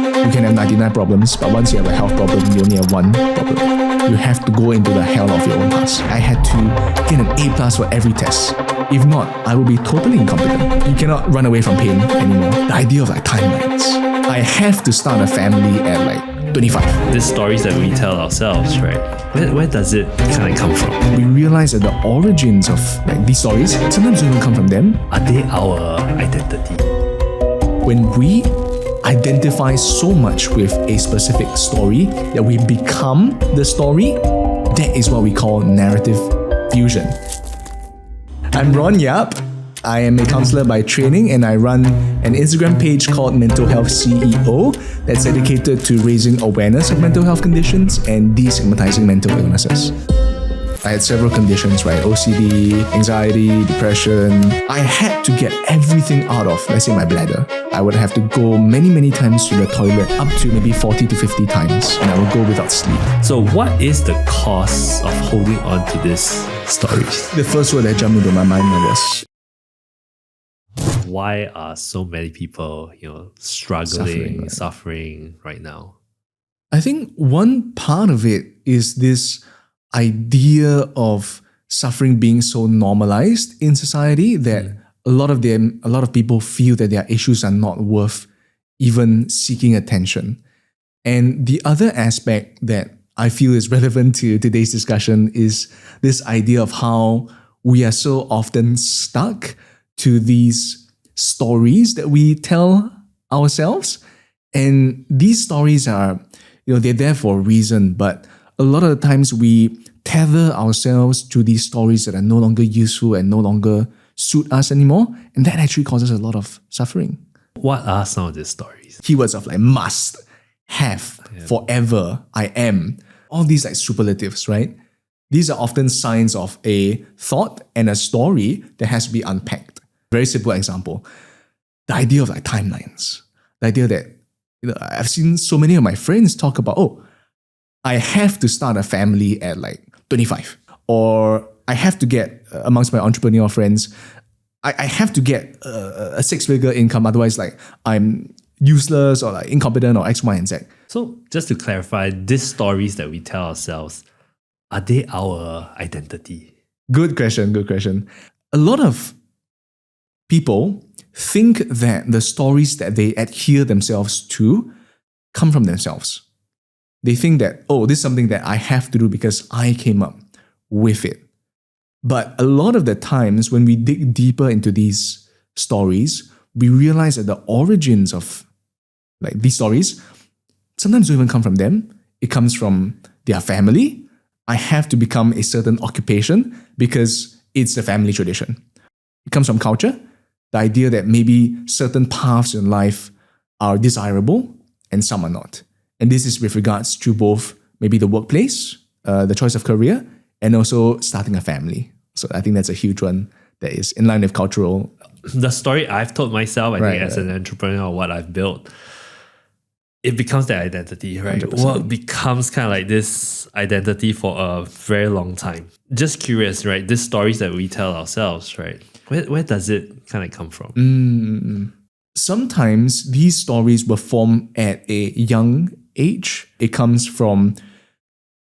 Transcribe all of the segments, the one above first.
You can have 99 problems, but once you have a health problem, you only have one problem. You have to go into the hell of your own past. I had to get an A+ for every test. If not, I would be totally incompetent. You cannot run away from pain anymore. The idea of timelines. I have to start a family at 25. These stories that we tell ourselves, right? Where does it kind of come from? We realize that the origins of these stories sometimes don't even come from them. Are they our identity? When we identify so much with a specific story that we become the story, that is what we call narrative fusion. I'm Ron Yap. I am a counselor by training and I run an Instagram page called Mental Health CEO that's dedicated to raising awareness of mental health conditions and destigmatizing mental illnesses. I had several conditions, right? OCD, anxiety, depression. I had to get everything out of, let's say, my bladder. I would have to go many times to the toilet, up to maybe 40 to 50 times, and I would go without sleep. So what is the cause of holding on to these stories? The first word that jumped into my mind was why are so many people, struggling, suffering right now? I think one part of it is this idea of suffering being so normalized in society that a lot of people feel that their issues are not worth even seeking attention. And the other aspect that I feel is relevant to today's discussion is this idea of how we are so often stuck to these stories that we tell ourselves. And these stories are, they're there for a reason, but a lot of the times we tether ourselves to these stories that are no longer useful and no longer suit us anymore. And that actually causes a lot of suffering. What are some of these stories? Keywords of must, have, forever, I am. All these superlatives, right? These are often signs of a thought and a story that has to be unpacked. Very simple example. The idea of timelines. The idea that I've seen so many of my friends talk about, I have to start a family at 25. Or I have to get, amongst my entrepreneurial friends, I have to get a 6-figure income, otherwise I'm useless or incompetent or X, Y, and Z. So just to clarify, these stories that we tell ourselves, are they our identity? Good question. A lot of people think that the stories that they adhere themselves to come from themselves. They think that, this is something that I have to do because I came up with it. But a lot of the times when we dig deeper into these stories, we realize that the origins of these stories sometimes don't even come from them. It comes from their family. I have to become a certain occupation because it's the family tradition. It comes from culture. The idea that maybe certain paths in life are desirable and some are not. And this is with regards to both maybe the workplace, the choice of career, and also starting a family. So I think that's a huge one that is in line with cultural. The story I've told myself, I think as an entrepreneur, what I've built, it becomes the identity, right? 100%. What becomes kind of this identity for a very long time. Just curious, right? These stories that we tell ourselves, right? Where does it kind of come from? Sometimes these stories were formed at a young age. It comes from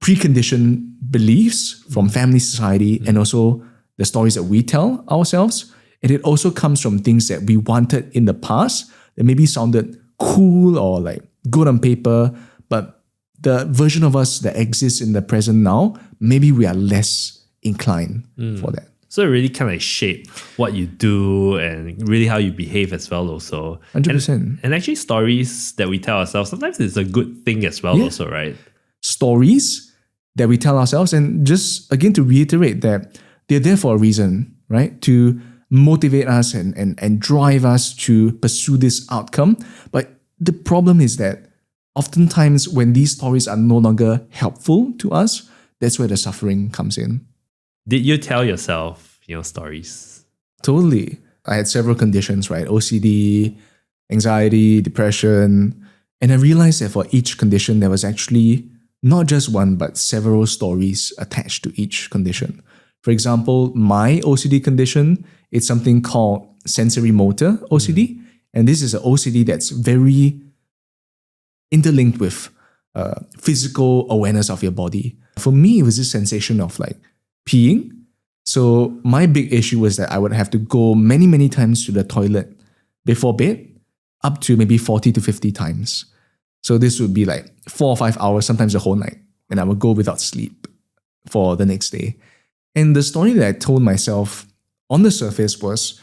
preconditioned beliefs from family, society, and also the stories that we tell ourselves. And it also comes from things that we wanted in the past that maybe sounded cool or good on paper, but the version of us that exists in the present now, maybe we are less inclined for that. So it really kind of shape what you do and really how you behave as well also. 100%. And actually stories that we tell ourselves, sometimes it's a good thing as well also, right? Stories that we tell ourselves, and just again to reiterate that they're there for a reason, right? To motivate us and drive us to pursue this outcome. But the problem is that oftentimes when these stories are no longer helpful to us, that's where the suffering comes in. Did you tell yourself, stories? Totally. I had several conditions, right? OCD, anxiety, depression. And I realized that for each condition, there was actually not just one, but several stories attached to each condition. For example, my OCD condition, it's something called sensory motor OCD. And this is an OCD that's very interlinked with physical awareness of your body. For me, it was this sensation of like peeing. So my big issue was that I would have to go many, many times to the toilet before bed, up to maybe 40 to 50 times. So this would be like 4 or 5 hours, sometimes the whole night. And I would go without sleep for the next day. And the story that I told myself on the surface was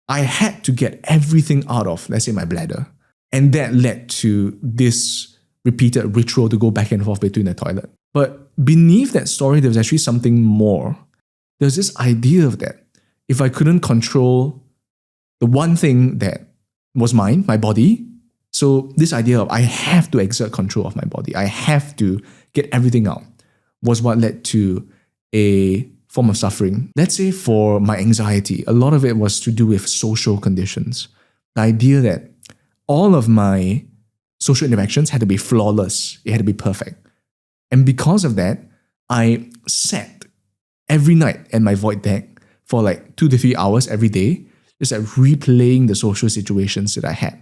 I had to get everything out of, let's say, my bladder. And that led to this repeated ritual to go back and forth between the toilet. But beneath that story, there was actually something more. There's this idea of that if I couldn't control the one thing that was mine, my body, so this idea of I have to exert control of my body, I have to get everything out, was what led to a form of suffering. Let's say for my anxiety, a lot of it was to do with social conditions. The idea that all of my social interactions had to be flawless, it had to be perfect. And because of that, I sat every night at my void deck for like 2 to 3 hours every day, just like replaying the social situations that I had.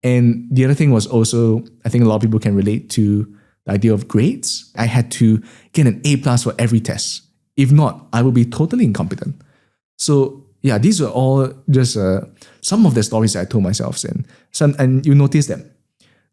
And the other thing was also, I think a lot of people can relate to the idea of grades. I had to get an A+ for every test. If not, I would be totally incompetent. So yeah, these were all just some of the stories that I told myself. And you notice that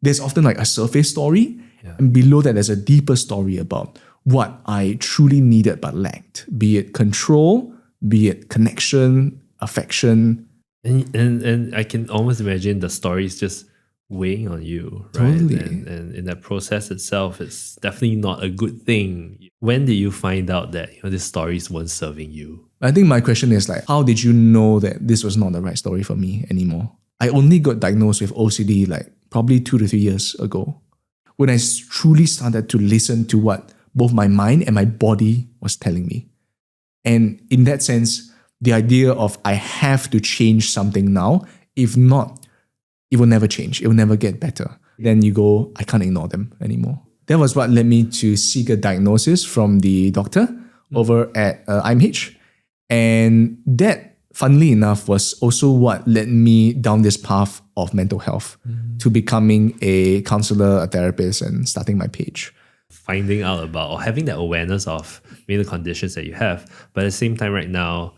there's often like a surface story, and below that there's a deeper story about what I truly needed but lacked, be it control, be it connection, affection. And I can almost imagine the stories just weighing on you, right? Totally. And in that process itself, it's definitely not a good thing. When did you find out that these stories weren't serving you? I think my question is like, how did you know that this was not the right story for me anymore? I only got diagnosed with OCD like probably 2 to 3 years ago, when I truly started to listen to what both my mind and my body was telling me. And in that sense, the idea of I have to change something now, if not, it will never change. It will never get better. Then you go, I can't ignore them anymore. That was what led me to seek a diagnosis from the doctor over at IMH. And that, funnily enough, was also what led me down this path of mental health to becoming a counselor, a therapist, and starting my page. Finding out about or having that awareness of maybe the conditions that you have, but at the same time right now,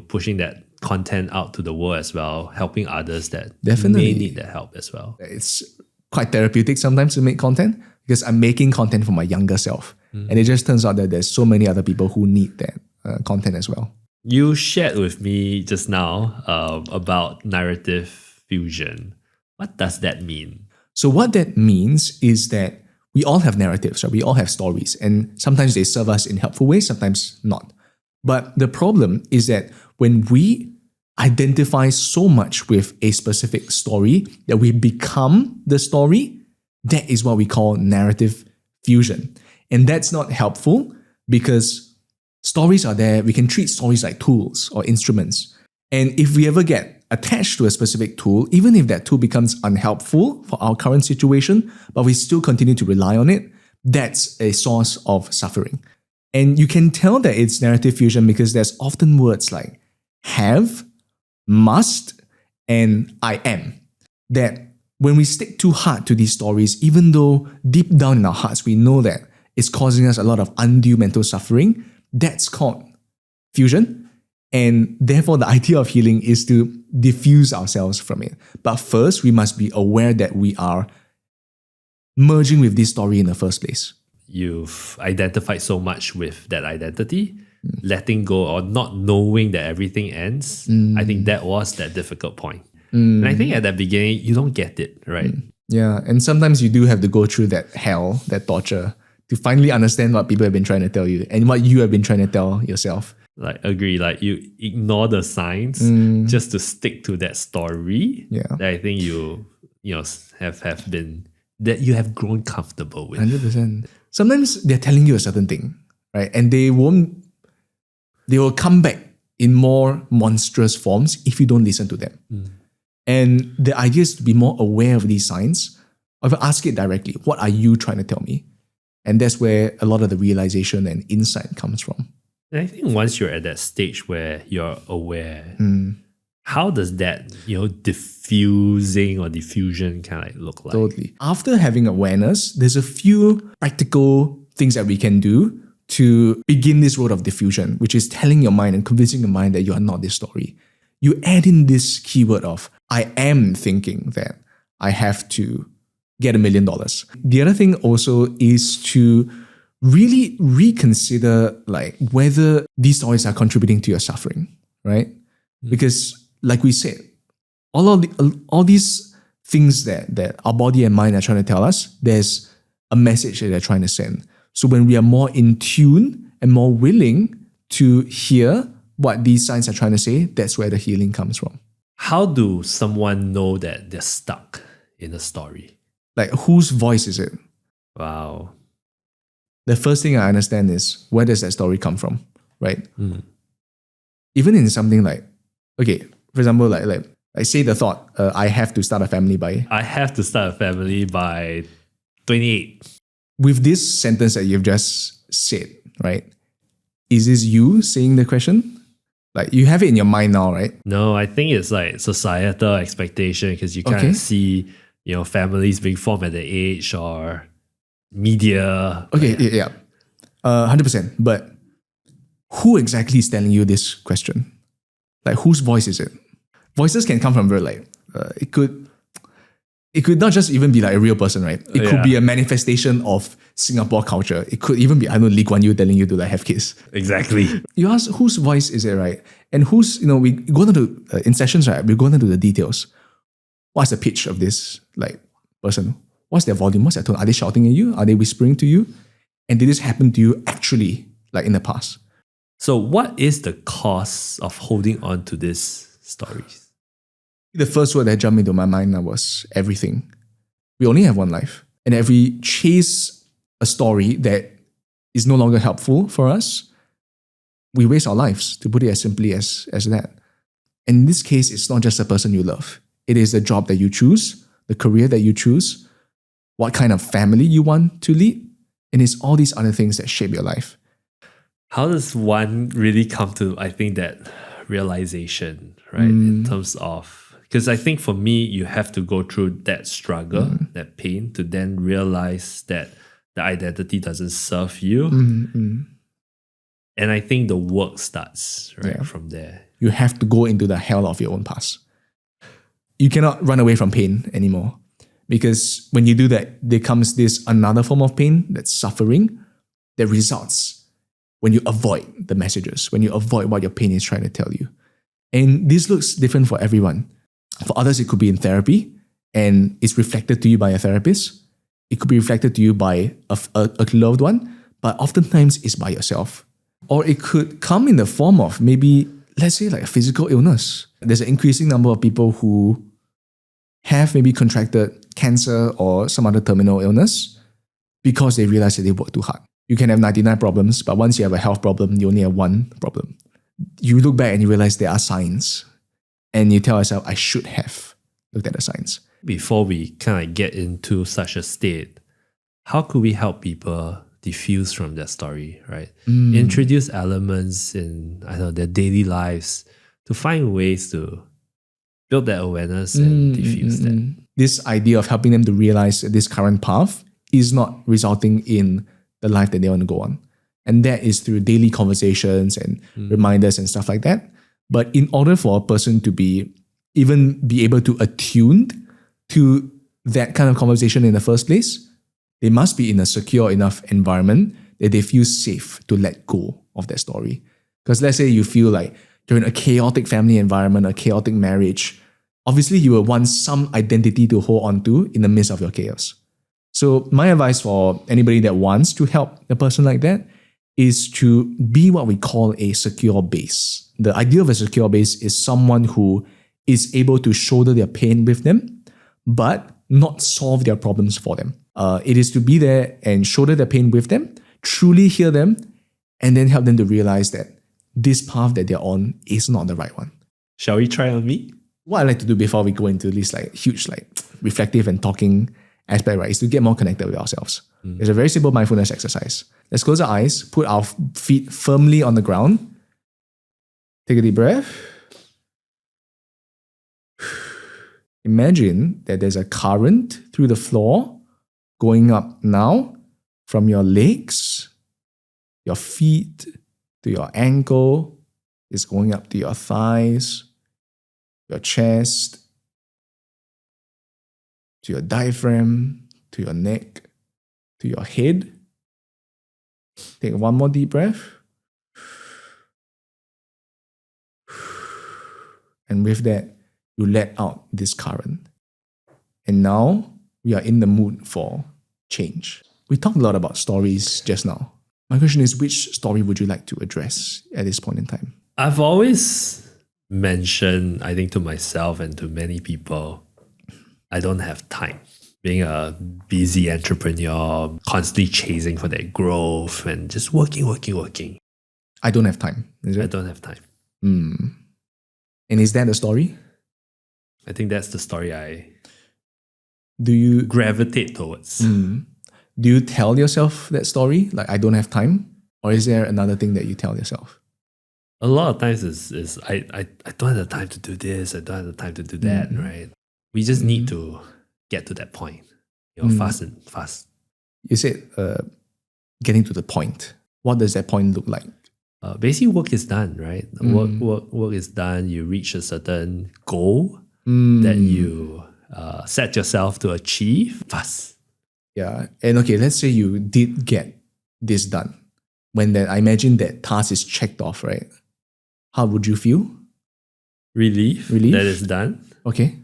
pushing that content out to the world as well, helping others that Definitely may need that help as well. It's quite therapeutic sometimes to make content because I'm making content for my younger self. And it just turns out that there's so many other people who need that content as well. You shared with me just now about narrative fusion. What does that mean? So what that means is that we all have narratives, right? We all have stories, and sometimes they serve us in helpful ways, sometimes not. But the problem is that when we identify so much with a specific story that we become the story, that is what we call narrative fusion. And that's not helpful because stories are there. We can treat stories like tools or instruments. And if we ever get attached to a specific tool, even if that tool becomes unhelpful for our current situation, but we still continue to rely on it, that's a source of suffering. And you can tell that it's narrative fusion because there's often words like have, must, and I am. That when we stick too hard to these stories, even though deep down in our hearts we know that it's causing us a lot of undue mental suffering, that's called fusion. And therefore, the idea of healing is to diffuse ourselves from it. But first, we must be aware that we are merging with this story in the first place. You've identified so much with that identity, letting go or not knowing that everything ends. I think that was that difficult point. And I think at that beginning, you don't get it, right? Yeah, and sometimes you do have to go through that hell, that torture, to finally understand what people have been trying to tell you and what you have been trying to tell yourself. Like, agree, like you ignore the signs just to stick to that story. Yeah. That I think you have been, that you have grown comfortable with. 100%. Sometimes they're telling you a certain thing, right? And they will come back in more monstrous forms if you don't listen to them. And the idea is to be more aware of these signs, or ask it directly. What are you trying to tell me? And that's where a lot of the realization and insight comes from. And I think once you're at that stage where you're aware, How does that, diffusing or diffusion kind of like look like? Totally. After having awareness, there's a few practical things that we can do to begin this road of diffusion, which is telling your mind and convincing your mind that you are not this story. You add in this keyword of, I am thinking that I have to get $1 million. The other thing also is to really reconsider like whether these stories are contributing to your suffering, right? Because like we said, all these things that our body and mind are trying to tell us, there's a message that they're trying to send. So when we are more in tune and more willing to hear what these signs are trying to say, that's where the healing comes from. How do someone know that they're stuck in a story? Like, whose voice is it? Wow. The first thing I understand is, where does that story come from, right? Even in something like, okay, for example, like say the thought, I have to start a family by... I have to start a family by 28. With this sentence that you've just said, right? Is this you saying the question? Like, you have it in your mind now, right? No, I think it's like societal expectation because you kind of see, families being formed at the age or media. Okay, yeah. 100%. But who exactly is telling you this question? Like, whose voice is it? Voices can come from it could not just even be like a real person, right? It could be a manifestation of Singapore culture. It could even be, Lee Kuan Yew telling you to like have kids. Exactly. You ask whose voice is it, right? And who's, we go into in sessions, right? We go into the details. What's the pitch of this like person? What's their volume? What's their tone? Are they shouting at you? Are they whispering to you? And did this happen to you actually like in the past? So what is the cost of holding on to these stories? The first word that jumped into my mind now was everything. We only have one life. And if we chase a story that is no longer helpful for us, we waste our lives, to put it as simply as that. And in this case, it's not just the person you love. It is the job that you choose, the career that you choose, what kind of family you want to lead, and it's all these other things that shape your life. How does one really come to, I think, that realization, right? In terms of, because I think for me, you have to go through that struggle, that pain, to then realize that the identity doesn't serve you. And I think the work starts from there. You have to go into the hell of your own past. You cannot run away from pain anymore. Because when you do that, there comes this another form of pain, that's suffering, that results when you avoid the messages, when you avoid what your pain is trying to tell you. And this looks different for everyone. For others, it could be in therapy and it's reflected to you by a therapist. It could be reflected to you by a loved one, but oftentimes it's by yourself. Or it could come in the form of maybe, let's say like a physical illness. There's an increasing number of people who have maybe contracted cancer or some other terminal illness because they realize that they work too hard. You can have 99 problems, but once you have a health problem, you only have one problem. You look back and you realize there are signs. And you tell yourself, I should have looked at the signs. Before we kind of get into such a state, how could we help people diffuse from their story, right? Introduce elements in, their daily lives to find ways to build that awareness and diffuse that. This idea of helping them to realize that this current path is not resulting in the life that they want to go on. And that is through daily conversations and reminders and stuff like that. But in order for a person to be able to attune to that kind of conversation in the first place, they must be in a secure enough environment that they feel safe to let go of that story. Because let's say you feel like you're in a chaotic family environment, a chaotic marriage, obviously you will want some identity to hold on to in the midst of your chaos. So my advice for anybody that wants to help a person like that is to be what we call a secure base. The idea of a secure base is someone who is able to shoulder their pain with them, but not solve their problems for them. It is to be there and shoulder their pain with them, truly hear them, and then help them to realize that this path that they're on is not the right one. Shall we try on me? What I like to do before we go into this huge reflective and talking aspect, right, is to get more connected with ourselves. It's a very simple mindfulness exercise. Let's close our eyes, put our feet firmly on the ground. Take a deep breath. Imagine that there's a current through the floor going up now from your legs, your feet, to your ankle. It's going up to your thighs, your chest, to your diaphragm, to your neck, to your head. Take one more deep breath. And with that, you let out this current. And now we are in the mood for change. We talked a lot about stories just now. My question is, which story would you like to address at this point in time? I've always mentioned, I think, to myself and to many people, I don't have time. Being a busy entrepreneur, constantly chasing for that growth and just working. I don't have time, is it? I don't have time. And is that the story? I think that's the story I Do you gravitate towards. Do you tell yourself that story? Like, I don't have time? Or is there another thing that you tell yourself? A lot of times is I don't have the time to do this, I don't have the time to do that, right? We just need to get to that point. Fast. You said getting to the point. What does that point look like? Basically, work is done, right? Work is done. You reach a certain goal that you set yourself to achieve fast. Yeah. And okay, let's say you did get this done. When I imagine that task is checked off, right? How would you feel? Relief. That is done. Okay.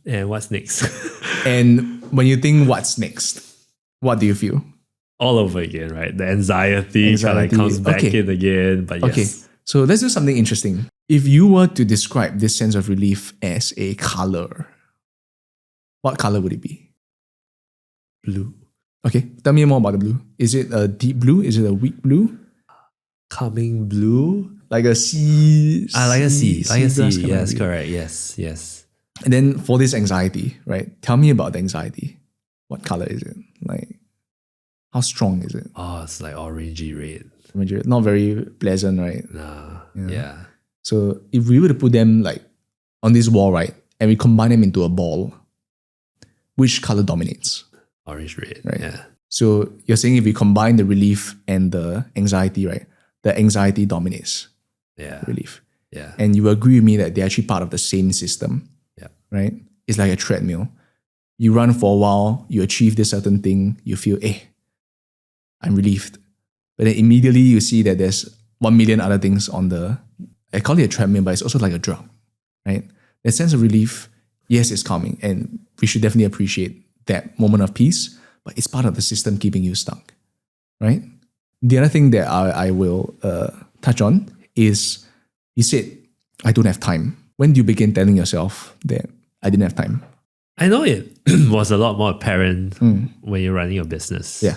And what's next? And when you think what's next, what do you feel? All over again, right? The anxiety kind of comes back in again. But yes. Okay, so let's do something interesting. If you were to describe this sense of relief as a color, what color would it be? Blue. Okay, tell me more about the blue. Is it a deep blue? Is it a weak blue? Calming blue. Like a sea. Like a sea. Yes, blue. correct. Yes. And then for this anxiety, right? Tell me about the anxiety. What color is it? Like, how strong is it? Oh, it's like orangey red. Not very pleasant, right? Nah. Yeah. So if we were to put them like on this wall, right, and we combine them into a ball, which color dominates? Orange red. Right. Yeah. So you're saying if we combine the relief and the anxiety, right, the anxiety dominates relief. Yeah. And you agree with me that they're actually part of the same system. Yeah. Right? It's like a treadmill. You run for a while, you achieve this certain thing, you feel, I'm relieved. But then immediately you see that there's 1 million other things on I call it a treadmill, but it's also like a drug, right? That sense of relief, yes, it's coming, and we should definitely appreciate that moment of peace, but it's part of the system keeping you stuck, right? The other thing that I will touch on is, you said, I don't have time. When do you begin telling yourself that I didn't have time? I know it was a lot more apparent when you're running your business. Yeah.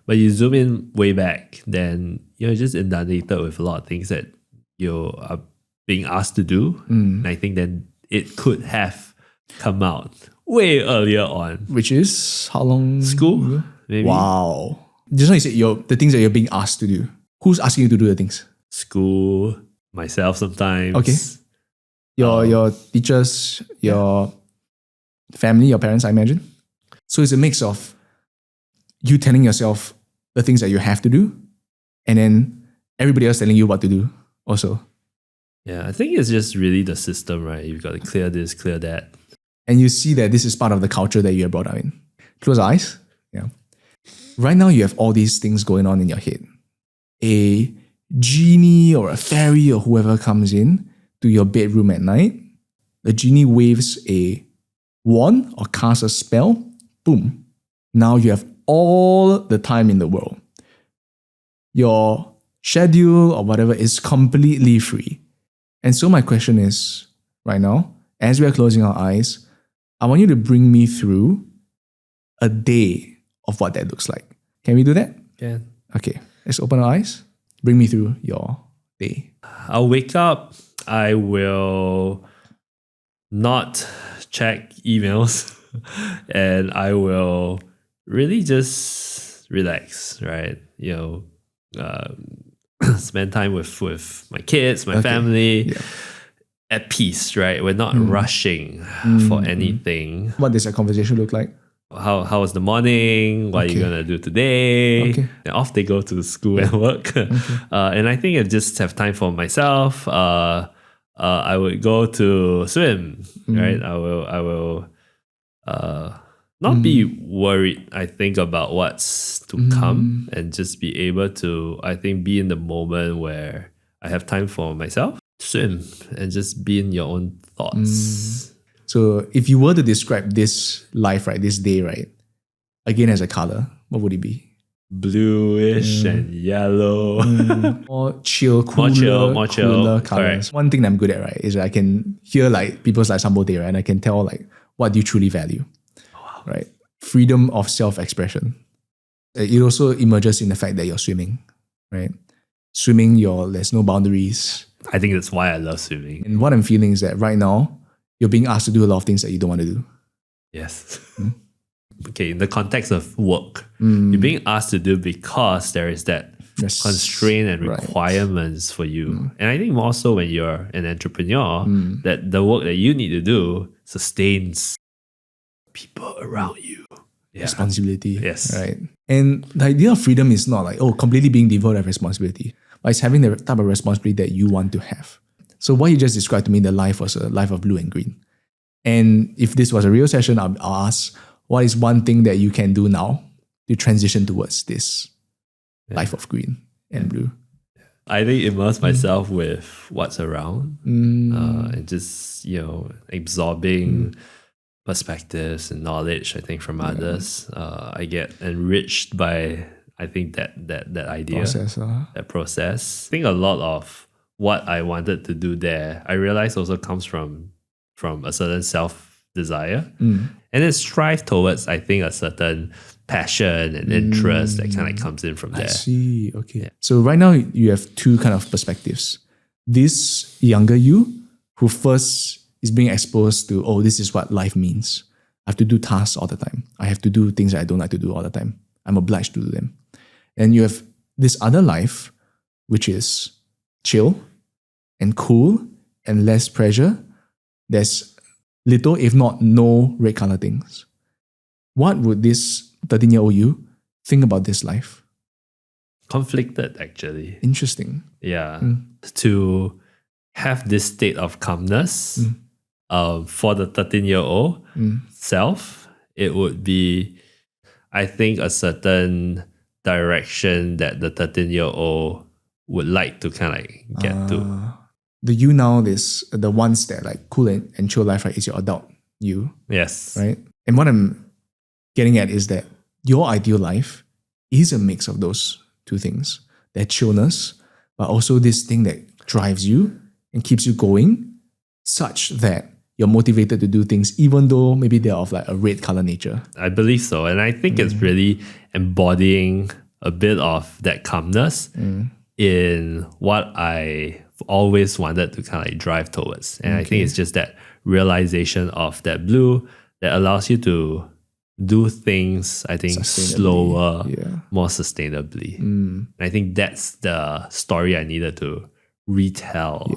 But you zoom in way back, then you're just inundated with a lot of things that you are being asked to do. And I think that it could have come out way earlier on. Which is how long? School, maybe. Wow. Just now you said the things that you're being asked to do. Who's asking you to do the things? School, myself sometimes. Okay. Your teachers, your family, your parents, I imagine. So it's a mix of you telling yourself the things that you have to do, and then everybody else telling you what to do also. Yeah, I think it's just really the system, right? You've got to clear this, clear that. And you see that this is part of the culture that you are brought up in. Close your eyes. Yeah. Right now you have all these things going on in your head. A genie or a fairy or whoever comes in to your bedroom at night. The genie waves a wand or casts a spell. Boom. Now you have all the time in the world. Your schedule or whatever is completely free. And so my question is, right now, as we are closing our eyes, I want you to bring me through a day of what that looks like. Can we do that? Yeah. Okay, let's open our eyes. Bring me through your day. I'll wake up. I will not check emails and I will really just relax, right? Spend time with my kids, my family. Yeah. at peace, right? We're not rushing for anything. What does that conversation look like? How was the morning? What are you gonna do today? Okay. And off they go to school and work. And I think I just have time for myself. I would go to swim, right? I will not be worried, I think, about what's to come, and just be able to, I think, be in the moment where I have time for myself, swim, and just be in your own thoughts. So if you were to describe this life, right, this day, right, again as a color, what would it be? Bluish and yellow. More chill, cooler, More chill. cooler colors. Correct. One thing that I'm good at, right, is that I can hear like people's like Sambo Day, right, and I can tell like what do you truly value, right? Freedom of self-expression. It also emerges in the fact that you're swimming, right? Swimming, there's no boundaries. I think that's why I love swimming. And what I'm feeling is that right now, you're being asked to do a lot of things that you don't want to do. Yes. Okay, in the context of work, you're being asked to do because there is that constraint and requirements for you. And I think more so when you're an entrepreneur, that the work that you need to do sustains people around you. Yeah. Responsibility. Yes. Right. And the idea of freedom is not like, completely being devoid of responsibility, but it's having the type of responsibility that you want to have. So what you just described to me, the life was a life of blue and green. And if this was a real session, I'll ask, what is one thing that you can do now to transition towards this life of green and blue? I think immerse myself with what's around and just, absorbing perspectives and knowledge, I think, from others. I get enriched by, I think, that idea, that process. I think a lot of what I wanted to do there, I realized also comes from a certain self-desire. And then strive towards, I think, a certain passion and interest that kind of comes in from there. I see. Okay. Yeah. So right now you have two kind of perspectives. This younger you who first is being exposed to, this is what life means. I have to do tasks all the time. I have to do things that I don't like to do all the time. I'm obliged to do them. And you have this other life, which is chill and cool and less pressure. There's little, if not no, red color things. What would this 13-year-old you think about this life? Conflicted, actually. Interesting. Yeah. To have this state of calmness for the 13-year-old self, it would be, I think, a certain direction that the 13-year-old would like to kind of get to. The you now is the ones that like cool and chill life, right, is your adult you. Yes. Right? And what I'm getting at is that your ideal life is a mix of those two things. That chillness, but also this thing that drives you and keeps you going such that you're motivated to do things even though maybe they're of like a red color nature. I believe so. And I think it's really embodying a bit of that calmness in what I always wanted to kind of like drive towards. And I think it's just that realization of that blue that allows you to do things, I think, slower, more sustainably. And I think that's the story I needed to retell,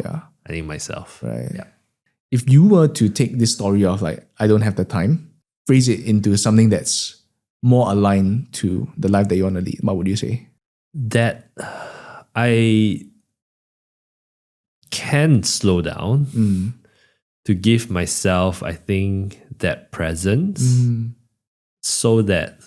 I think, myself. Right. Yeah. If you were to take this story of like, I don't have the time, phrase it into something that's more aligned to the life that you want to lead, what would you say? That I can slow down to give myself, I think, that presence so that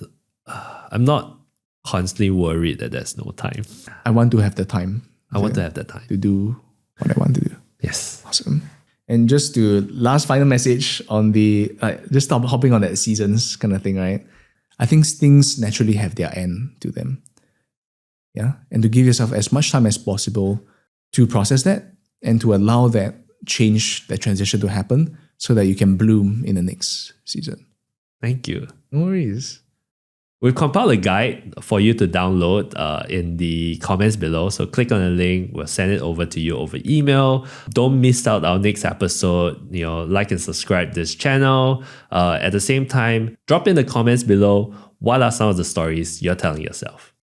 I'm not constantly worried that there's no time. I want to have the time. I want to have that time to do what I want to do. Yes. Awesome. And just to last final message on the, just stop hopping on that seasons kind of thing, right? I think things naturally have their end to them. Yeah. And to give yourself as much time as possible to process that and to allow that change, that transition to happen so that you can bloom in the next season. Thank you. No worries. We've compiled a guide for you to download in the comments below. So click on the link. We'll send it over to you over email. Don't miss out our next episode. Like and subscribe this channel. At the same time, drop in the comments below. What are some of the stories you're telling yourself?